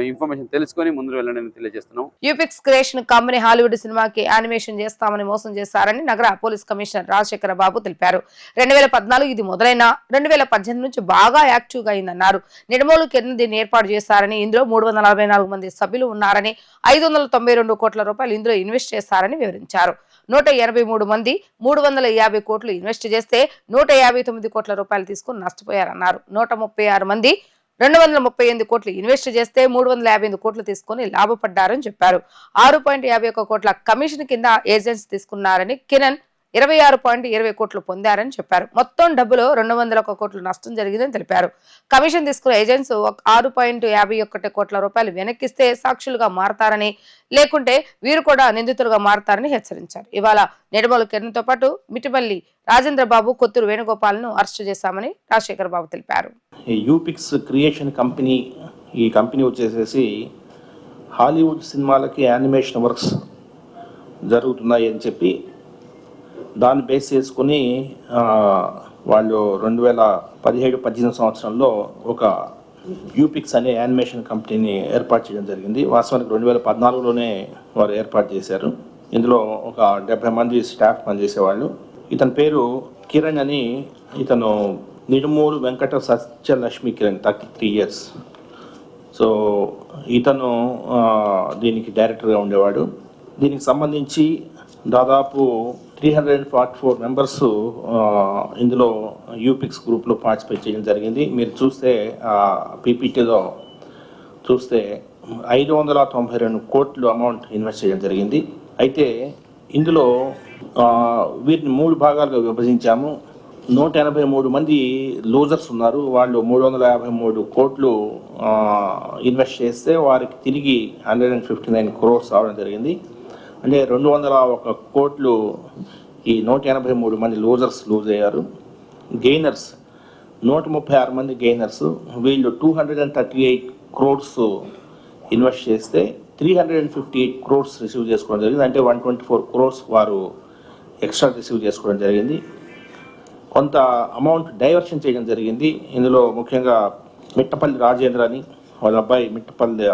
ఇన్ఫర్మేషన్ తెలుసుకొని ముందు వెళ్ళండి తెలియజేస్తున్నాం. యూపిక్స్ క్రియేషన్ కంపెనీ హాలీవుడ్ సినిమాకి యానిమేషన్ చేస్తామని మోసం చేశారని నగర పోలీస్ కమిషనర్ రాజశేఖర బాబు తెలిపారు. 2014 ఇది మొదలైన 2018 నుంచి బాగా యాక్టివ్ గా అయిందన్నారు. నిడమోలు కిరణ్ దీన్ని ఏర్పాటు చేశారని, ఇందులో 344 మంది సభ్యులు ఉన్నారని, 592 కోట్ల రూపాయలు ఇందులో ఇన్వెస్ట్ చేశారని వివరించారు. 183 మంది 350 కోట్లు ఇన్వెస్ట్ చేస్తే 159 కోట్ల రూపాయలు తీసుకుని నష్టపోయారన్నారు. 136 మంది 238 కోట్లు ఇన్వెస్ట్ చేస్తే 355 కోట్లు తీసుకుని లాభపడ్డారని చెప్పారు. 6.51 కోట్ల కమిషన్ కింద ఏజెంట్స్ తీసుకున్నారని, కిరణ్ 26.20 కోట్లు పొందారని చెప్పారు. మొత్తం డబ్బులో 201 కోట్లు నష్టం జరిగిందని తెలిపారు. కమిషన్ తీసుకున్న ఏజెంట్స్ 6.51 కోట్ల రూపాయలు వెనక్కిస్తే సాక్షులుగా మారతారని, లేకుంటే వీరు కూడా నిందితులుగా మారతారని హెచ్చరించారు. ఇవాళ నిడమోలు కిరణ్తో పాటు మిటిమల్లి రాజేంద్ర బాబు, కొత్తూరు వేణుగోపాల్ను అరెస్టు చేశామని రాజశేఖర్ బాబు తెలిపారు. యూపిక్స్ క్రియేషన్ కంపెనీ, ఈ కంపెనీ వచ్చేసేసి హాలీవుడ్ సినిమాలకి యానిమేషన్ వర్క్స్ జరుగుతున్నాయి అని చెప్పి దాన్ని బేస్ చేసుకుని వాళ్ళు 2017-18 సంవత్సరంలో ఒక యూపిక్స్ అనే యానిమేషన్ కంపెనీని ఏర్పాటు చేయడం జరిగింది. వాస్తవానికి 2014లోనే వారు ఏర్పాటు చేశారు. ఇందులో ఒక 70 మంది స్టాఫ్ పనిచేసేవాళ్ళు. ఇతని పేరు కిరణ్ అని, ఇతను నిడుమూరు వెంకట సత్యలక్ష్మి కిరణ్, 33 years. సో ఇతను దీనికి డైరెక్టర్గా ఉండేవాడు. దీనికి సంబంధించి దాదాపు 344 మెంబర్స్ ఇందులో యూపిక్స్ గ్రూప్లో పార్టిసిపేట్ చేయడం జరిగింది. మీరు చూస్తే పీపీటీలో చూస్తే 592 కోట్లు అమౌంట్ ఇన్వెస్ట్ చేయడం జరిగింది. అయితే ఇందులో వీటిని 3 భాగాలుగా విభజించాము. 183 మంది లూజర్స్ ఉన్నారు. వాళ్ళు 353 కోట్లు ఇన్వెస్ట్ చేస్తే వారికి తిరిగి 159 crores రావడం జరిగింది. అంటే 201 కోట్లు ఈ 183 మంది లూజర్స్ లూజ్ అయ్యారు. గెయినర్స్ 136 మంది గెయినర్స్, వీళ్ళు 238 crores ఇన్వెస్ట్ చేస్తే 358 crores రిసీవ్ చేసుకోవడం జరిగింది. అంటే 124 crores వారు ఎక్స్ట్రా రిసీవ్ చేసుకోవడం జరిగింది. కొంత అమౌంట్ డైవర్షన్ చేయడం జరిగింది. ఇందులో ముఖ్యంగా మిట్టపల్లి రాజేంద్ర అని, వాళ్ళ అబ్బాయి మిట్టపల్లి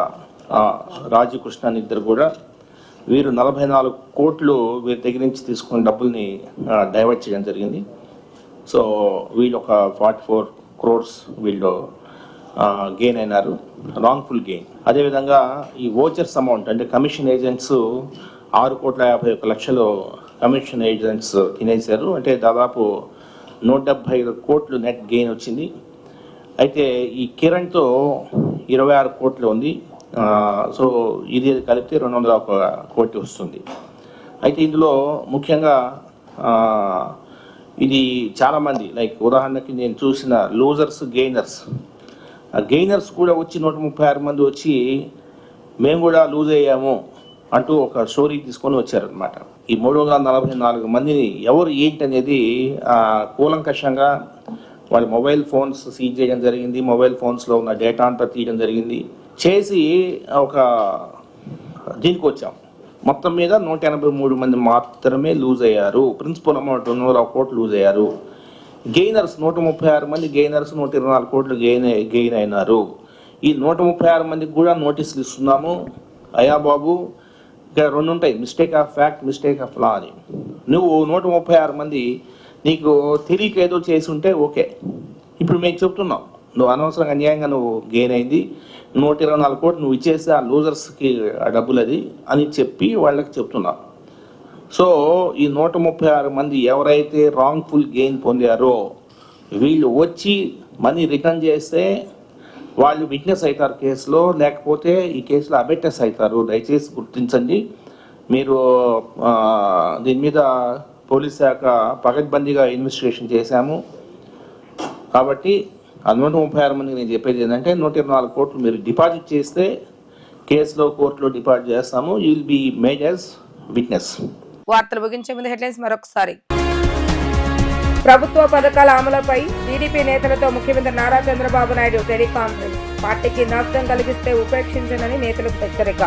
రాజకృష్ణ అని ఇద్దరు కూడా, వీరు 44 కోట్లు వీరి దగ్గర నుంచి తీసుకున్న డబ్బుల్ని డైవర్ట్ చేయడం జరిగింది. సో వీళ్ళు ఒక 44 crores వీళ్ళు గెయిన్ అయినారు, రాంగ్ఫుల్ గెయిన్. అదేవిధంగా ఈ ఓచర్స్ అమౌంట్ అంటే కమిషన్ ఏజెంట్స్ 6,51,00,000 కమిషన్ ఏజెంట్స్ తినేశారు. అంటే దాదాపు 175 కోట్లు నెట్ గెయిన్ వచ్చింది. అయితే ఈ కిరణ్తో 26 కోట్లు ఉంది. సో ఇది కలిపితే 201 కోటి వస్తుంది. అయితే ఇందులో ముఖ్యంగా ఇది చాలామంది, లైక్ ఉదాహరణకి నేను చూసిన లూజర్స్, గెయినర్స్ కూడా వచ్చి 136 మంది వచ్చి మేము కూడా లూజ్ అయ్యాము అంటూ ఒక స్టోరీ తీసుకొని వచ్చారనమాట. ఈ 344 మందిని ఎవరు ఏంటి అనేది కూలంకషంగా వాళ్ళ మొబైల్ ఫోన్స్ సీజ్ చేయడం జరిగింది. మొబైల్ ఫోన్స్లో ఉన్న డేటా అంతా తీయడం జరిగింది. చేసి ఒక దీనికి వచ్చాం. మొత్తం మీద 183 మంది మాత్రమే లూజ్ అయ్యారు. ప్రిన్సిపల్ అమౌంట్ 201 కోట్లు లూజ్ అయ్యారు. గెయినర్స్ 136 మంది గెయినర్స్ 124 కోట్లు గెయిన్ అయినారు. ఈ 136 మందికి కూడా నోటీసులు ఇస్తున్నాము. అయ్యా బాబు, ఇక్కడ 2 ఉంటాయి, mistake of fact, mistake of law అని. నువ్వు 136 మంది నీకు తెలియక ఏదో చేసి ఉంటే ఓకే. ఇప్పుడు మేము చెప్తున్నాం, నువ్వు అనవసరంగా అన్యాయంగా నువ్వు గెయిన్ అయింది, 124 కోట్లు నువ్వు ఇచ్చేసి ఆ లూజర్స్కి ఆ డబ్బులు అది అని చెప్పి వాళ్ళకి చెప్తున్నావు. సో ఈ 136 మంది ఎవరైతే రాంగ్ఫుల్ గెయిన్ పొందారో వీళ్ళు వచ్చి మనీ రిటర్న్ చేస్తే వాళ్ళు విట్నెస్ అవుతారు కేసులో, లేకపోతే ఈ కేసులో అబెట్టెస్ అవుతారు. దయచేసి గుర్తించండి. మీరు దీని మీద పోలీస్ శాఖ పకడ్బందీగా ఇన్వెస్టిగేషన్ చేశాము. కాబట్టి ఆ 136 మందికి నేను చెప్పేది ఏంటంటే 124 కోట్లు మీరు డిపాజిట్ చేస్తే కేసులో కోర్టులో డిపాజిట్ చేస్తాము. You will be made as witness. వార్తలు ముగించే ముందు హెడ్లైన్స్ మరొకసారి. ప్రభుత్వ పథకాల అమలుపై టీడీపీ నేతలతో ముఖ్యమంత్రి నారా చంద్రబాబు నాయుడు టెలికాన్ఫరెన్స్. పార్టీకి నష్టం కలిగిస్తే ఉపేక్షించనని నేతలకు హెచ్చరిక.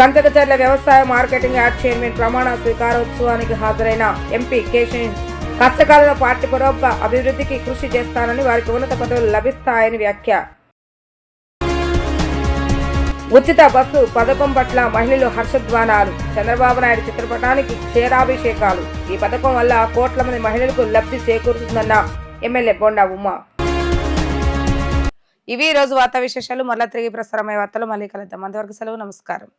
కంచకచర్ల వ్యవసాయ మార్కెటింగ్ యార్డ్ చైర్మన్ ప్రమాణ స్వీకారోత్సవానికి హాజరైన ఎంపీ కేశవ్ కష్టకాలంలో పార్టీ పురోగ అభివృద్ధికి కృషి చేస్తానని, వారికి ఉన్నత పదవులు లభిస్తాయని వ్యాఖ్య. ఉచిత బస్సు పథకం పట్ల మహిళలు హర్షధ్వానాలు. చంద్రబాబు నాయుడు చిత్రపటానికి క్షీరాభిషేకాలు. ఈ పథకం వల్ల కోట్ల మంది మహిళలకు లబ్ధి చేకూరుతుందన్న ఎమ్మెల్యే బొండా ఉమా. ఇవి ఈ రోజు వార్తా విశేషాలు. మరలా తిరిగి ప్రసారమయ్యే వార్తలు మళ్ళీ కలుద్దాం. అంతవరకు సెలవు. నమస్కారం.